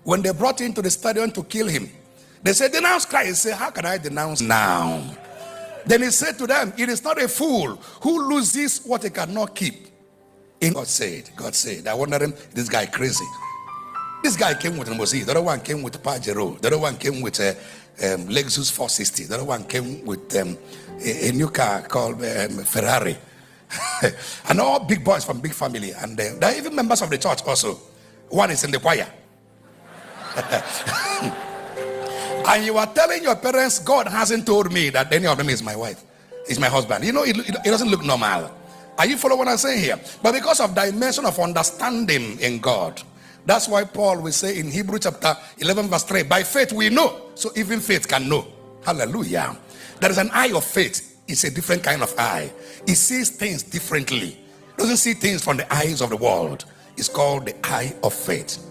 When they brought him to the stadium to kill him, they said, denounce Christ. He said, how can I denounce now? Then he said to them, it is not a fool who loses what he cannot keep. And God said, I wonder him, this guy crazy. This guy came with a Limousine. The other one came with Pajero. The other one came with a Lexus 460. The other one came with a new car called Ferrari. And all big boys from big family. And there are even members of the church also. One is in the choir. And you are telling your parents, God hasn't told me that any of them is my wife, is my husband. You know, it doesn't look normal. Are you following what I'm saying here? But because of dimension of understanding in God, that's why Paul will say in Hebrews chapter 11 verse 3, by faith we know, so even faith can know. Hallelujah. There is an eye of faith. It's a different kind of eye. It sees things differently. It doesn't see things from the eyes of the world. It's called the eye of faith.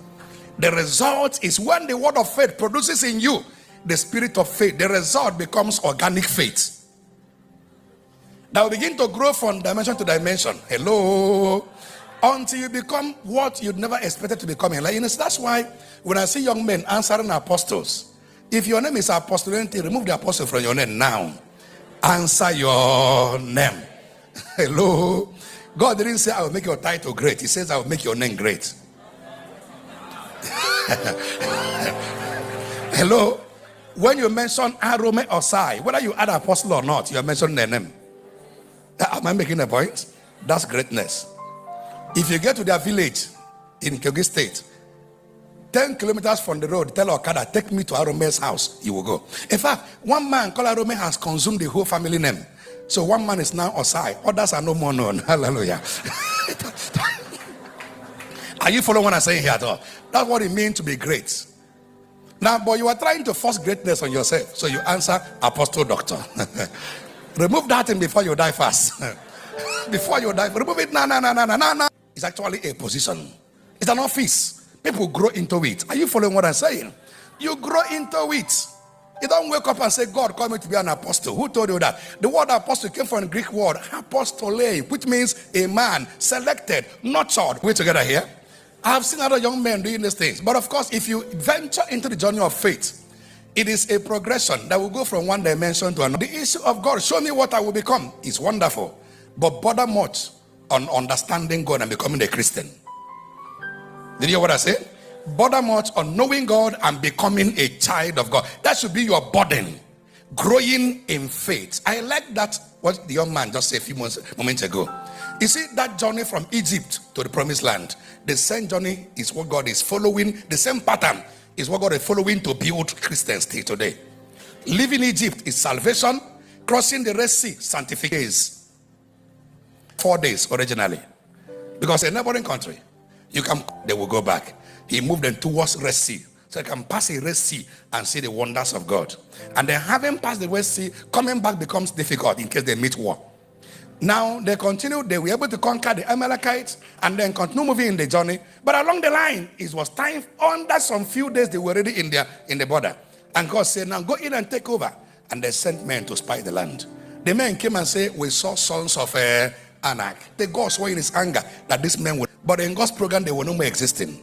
The result is when the word of faith produces in you the spirit of faith, the result becomes organic faith. That will begin to grow from dimension to dimension. Hello. Until you become what you'd never expected to become. Like, that's why when I see young men answering apostles, if your name is apostle, remove the apostle from your name now. Answer your name. Hello. God didn't say I will make your title great. He says I will make your name great. Hello. When you mention Arome or Sai, whether you add apostle or not, you are mentioning their name. Am I making a point? That's greatness. If you get to their village in Kogi State, 10 kilometers from the road, tell Okada, take me to Arome's house. You will go. In fact, one man called Arome has consumed the whole family name. So one man is now Osai. Others are no more known. Hallelujah. Are you following what I'm saying here at all? That's what it means to be great. Now, but you are trying to force greatness on yourself. So you answer apostle doctor. Remove that thing before you die fast. Before you die, remove it. No. It's actually a position. It's an office. People grow into it. Are you following what I'm saying? You grow into it. You don't wake up and say, God called me to be an apostle. Who told you that? The word apostle came from the Greek word apostole, which means a man selected, nurtured. We're together here. I have seen other young men doing these things. But of course, if you venture into the journey of faith, it is a progression that will go from one dimension to another. The issue of God, show me what I will become, is wonderful. But bother much on understanding God and becoming a Christian. Did you hear what I said? Bother much on knowing God and becoming a child of God. That should be your burden. Growing in faith. I like that what the young man just said a few moments ago. You see, that journey from Egypt to the promised land, the same journey is what God is following. The same pattern is what God is following to build Christians till today. Leaving Egypt is salvation. Crossing the Red Sea, sanctification. 4 days originally. Because a neighboring country, they will go back. He moved them towards Red Sea. So they can pass a Red Sea and see the wonders of God. And then having passed the Red Sea, coming back becomes difficult in case they meet war. Now they continue, they were able to conquer the Amalekites and then continue moving in the journey. But along the line, it was time, under some few days, they were already in the border. And God said, now go in and take over. And they sent men to spy the land. The men came and said, we saw sons of Anak. The God saw in his anger that this men would. But in God's program, they were no more existing.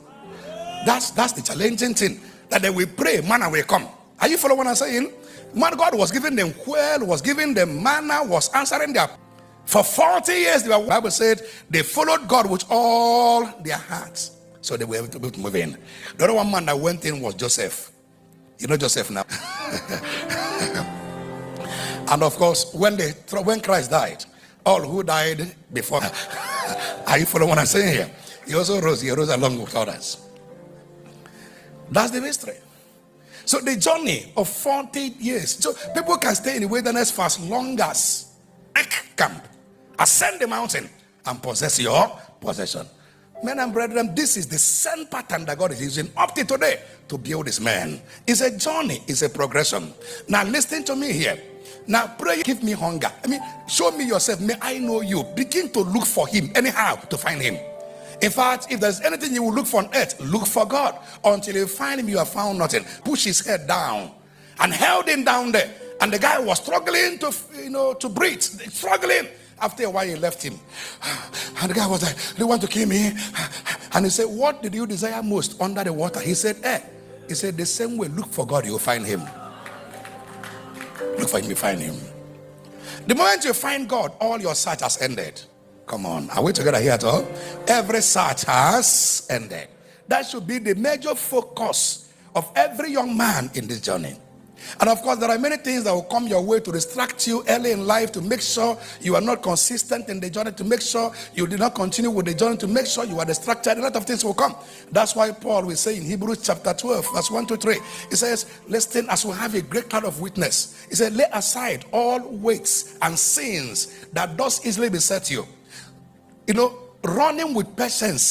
That's the challenging thing. That they will pray, manna will come. Are you following what I'm saying? Man, God was giving them quail, was giving them manna, was answering their. For 40 years, the Bible said they followed God with all their hearts. So they were able to move in. The other one man that went in was Joseph. You know Joseph now. And of course, when Christ died, all who died before. Are you following what I'm saying here? He also rose. He rose along with others. That's the mystery. So the journey of 40 years. So people can stay in the wilderness for as long as camp. Ascend the mountain and possess your possession. Men and brethren, this is the same pattern that God is using up to today to build this man. It's a journey. It's a progression. Now listen to me here. Now pray, give me hunger. Show me yourself. May I know you. Begin to look for him anyhow to find him. In fact, if there's anything you will look for on earth, look for God. Until you find him, you have found nothing. Push his head down and held him down there. And the guy was struggling to breathe, struggling. After a while, he left him. And the guy was like, they want to kill me. And he said, what did you desire most under the water? He said, He said, the same way, look for God, you'll find him. Look for him, you find him. The moment you find God, all your search has ended. Come on, are we together here at all? Every search has ended. That should be the major focus of every young man in this journey. And of course, there are many things that will come your way to distract you early in life, to make sure you are not consistent in the journey, to make sure you did not continue with the journey, to make sure you are distracted. A lot of things will come. That's why Paul will say in Hebrews chapter 12, verse 1 to 3, he says, listen, as we have a great cloud of witness, he said, lay aside all weights and sins that does easily beset you. Running with patience